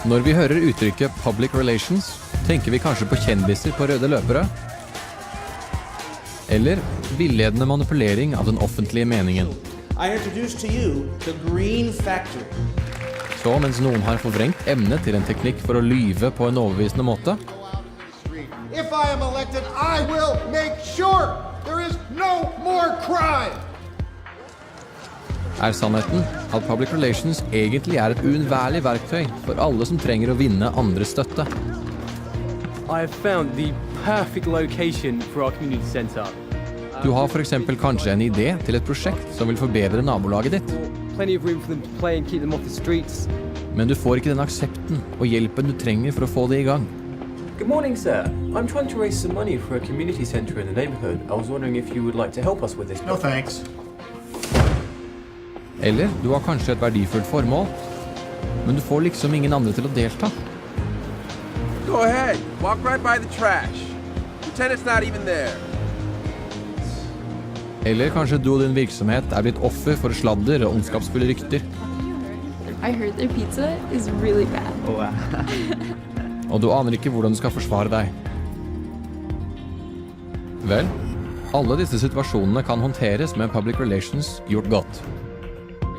Når vi hører uttrykket public relations, tenker vi kanskje på kjendiser på røde løpere, eller villedende manipulering av den offentlige meningen. I introduce to you the Green Factory. Så mens noen har forvrengt emne til en teknikk for å lyve på en overbevisende måte, If I am elected, I will make sure there is no more crime. er sannheten at public relations egentlig er et uunnværlig verktøy for alle som trenger å vinne andres støtte. I have found the perfect location for our community center. Du har for eksempel kanskje en idé til et prosjekt som vil forbedre nabolaget ditt, Plenty of room for them to play and keep them off the streets. men du får ikke den aksepten og hjelpen du trenger for å få det i gang. Good morning, sir. I'm trying to raise some money for a community centre in the neighbourhood. I was wondering if you would like to help us with this. No thanks. Eller du har kanskje et verdifullt formål, men du får liksom ingen andre til å delta. Go ahead. Walk right by the trash. Pretend it's not even there. Eller kanskje du og din virksomhet er blitt offer for sladder og ondskapsfulle rykter, I heard their pizza is really bad. og du aner ikke hvordan du skal forsvare deg. Vel, alle disse situasjonene kan håndteres med public relations gjort godt.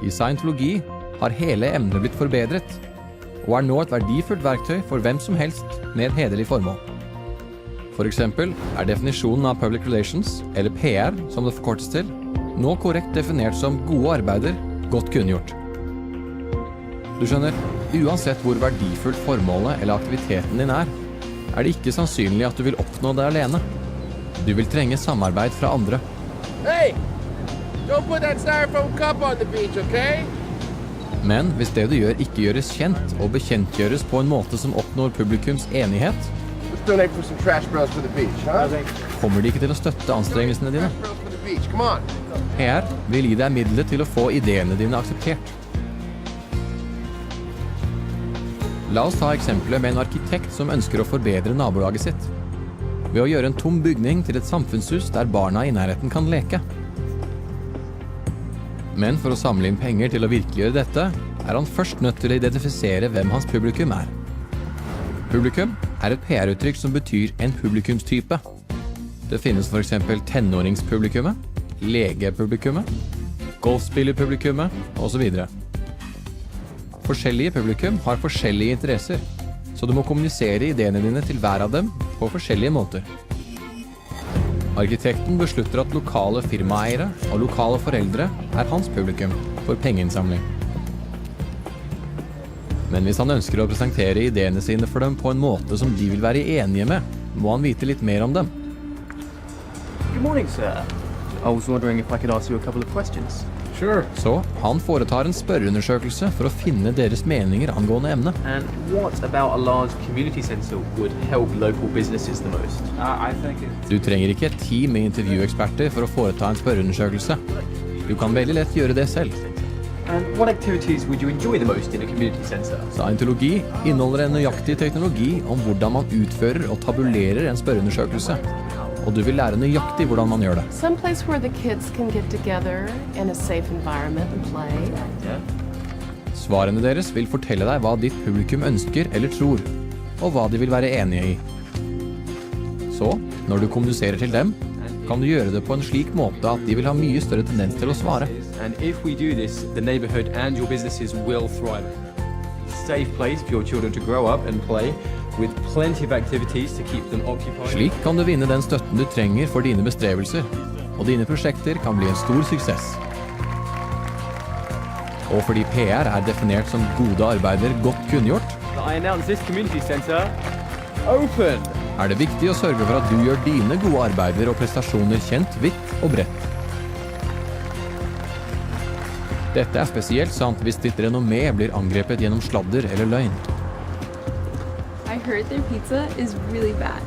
I Scientologi har hele emnet blitt forbedret, og er nå et verdifullt verktøy for hvem som helst med et hederlig formål. For eksempel er definisjonen av public relations, eller PR som det forkortes til, nå korrekt definert som gode arbeider, godt kunngjort. Du skjønner, uansett hvor verdifullt formålet eller aktiviteten din er det ikke sannsynlig at du vil oppnå det alene. Du vil trenge samarbeid fra andre. Hey! Don't put that styrofoam cup on the beach, okay? Men hvis det du gjør ikke gjøres kjent og bekjentgjøres på en måte som oppnår publikums enighet, Let's donate for some trash bros for the beach, huh? kommer de ikke til å støtte anstrengelsene dine. Trash bros for the beach, come on. PR vil gi deg midler til å få ideene dine akseptert. La oss ta eksempelet med en arkitekt som ønsker å forbedre nabolaget sitt, ved å gjøre en tom bygning til et samfunnshus der barna i nærheten kan leke. Men for å samle inn penger til å virkeliggjøre dette, er han først nødt til å identifisere hvem hans publikum er. Publikum er et PR-uttrykk som betyr en publikumstype. Det finnes for eksempel tenåringspublikummet, legepublikummet, golfspillerpublikummet, og så videre. Forskjellige publikum har forskjellige interesser, så du må kommunisere ideene dine til hver av dem på forskjellige måter. Arkitekten beslutter at lokale firmaeiere og lokale foreldre er hans publikum for pengeinnsamling. Men hvis han ønsker å presentere ideene sine for dem på en måte som de vil være enige med, må han vite litt mer om dem. Good morning, sir. I was wondering if I could ask you a couple of questions. Sure. Så han foretar en spørreundersøkelse for å finne deres meninger angående emnet. And what about a large community centre would help local businesses the most? I think Du trenger ikke et team med intervjueksperter for å foreta en spørreundersøkelse. Du kan veldig lett gjøre det selv. And what activities would you enjoy the most in a community centre? Scientologi inneholder en nøyaktig teknologi om hvordan man utfører og tabulerer en spørreundersøkelse. Og du vil lære nøyaktig hvordan man gjør det. Some place where the kids can get together in a safe environment and play. Svarene deres vil fortelle deg hva ditt publikum ønsker eller tror, og hva de vil være enige i. Så, når du kommuniserer til dem, kan du gjøre det på en slik måte at de vil ha mye større tendens til å svare. And if we do this, the neighborhood and your businesses will thrive. Safe place for your children to grow up and play, With plenty of activities to keep them occupied. Slik kan du vinne den støtten du trenger for dine bestrebelser, og dine prosjekter kan bli en stor suksess. Og fordi PR er definert som gode arbeider godt kunngjort, I announce this community centre open. er det viktig å sørge for at du gjør dine gode arbeider og prestasjoner kjent vidt og bredt. Dette er spesielt sant hvis ditt renommé blir angrepet gjennom sladder eller løgn. I heard their pizza is really bad.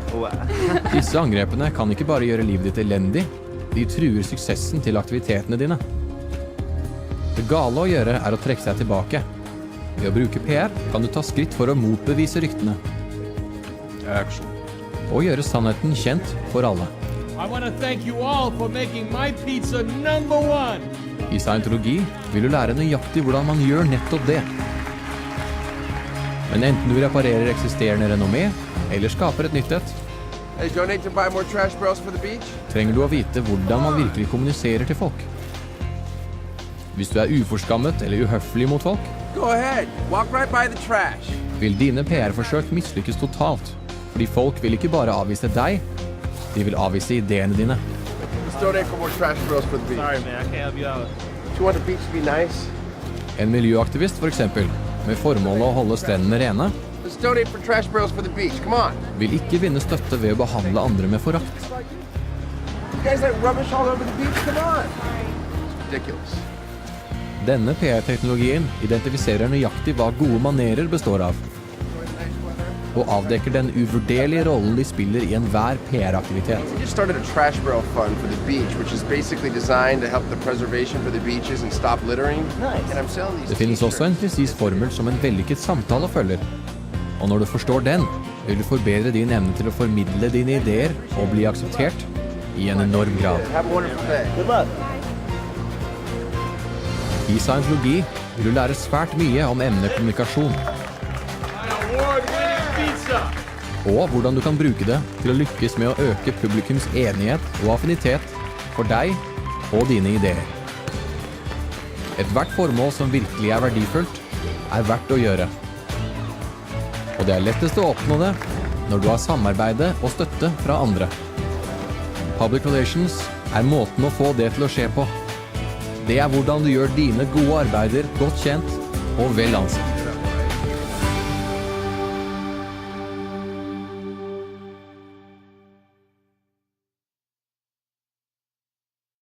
Disse angrepene kan ikke bare gjøre livet ditt elendig, de truer suksessen til aktivitetene dine. Det gale å gjøre er å trekke seg tilbake. Ved å bruke PR kan du ta skritt for å motbevise ryktene. Og gjøre sannheten kjent for alle. I want to thank you all for making my pizza #1. I Scientologi vil du lære nøyaktig hvordan man gjør nettopp det. Men enten du reparerer eksisterende renommé, eller skaper et nytt et, Hey, donate to buy more trash barrels for the beach? trenger du å vite hvordan man virkelig kommuniserer til folk. Hvis du er uforskammet eller uhøflig mot folk, Go ahead, walk right by the trash. vil dine PR-forsøk mislykkes totalt. Fordi folk vil ikke bare avvise deg, de vil avvise ideene dine. Let's donate for more trash barrels for the beach. Sorry, man, I can't help you out. Do you want the beach to be nice? En miljøaktivist for eksempel, med formålet å holde strendene rene, Let's donate for trash barrels for the beach. Come on. vil ikke vinne støtte ved å behandle andre med forakt. You guys like rubbish all over the beach? Come on. It's ridiculous. Denne PR-teknologien identifiserer nøyaktig hva gode manerer består av, og avdekker den uvurderlige rollen de spiller i enhver PR-aktivitet. We just started a trash barrel fund for the beach, which is basically designed to help the preservation for the beaches and stop littering. Nice. And I'm selling these Det finnes også en presis formel som en vellykket samtale følger. Og når du forstår den, vil du forbedre din evne til å formidle dine ideer og bli akseptert i en enorm grad. Have a wonderful day. Good luck. I Scientologi vil du lære svært mye om emnet kommunikasjon, Award-winning pizza! og hvordan du kan bruke det til å lykkes med å øke publikums enighet og affinitet for deg og dine ideer. Ethvert formål som virkelig er verdifullt, er verdt å gjøre. Og det er lettest å oppnå det når du har samarbeide og støtte fra andre. Public relations er måten å få det til å skje på. Det er hvordan du gjør dine gode arbeider godt kjent og vel ansett.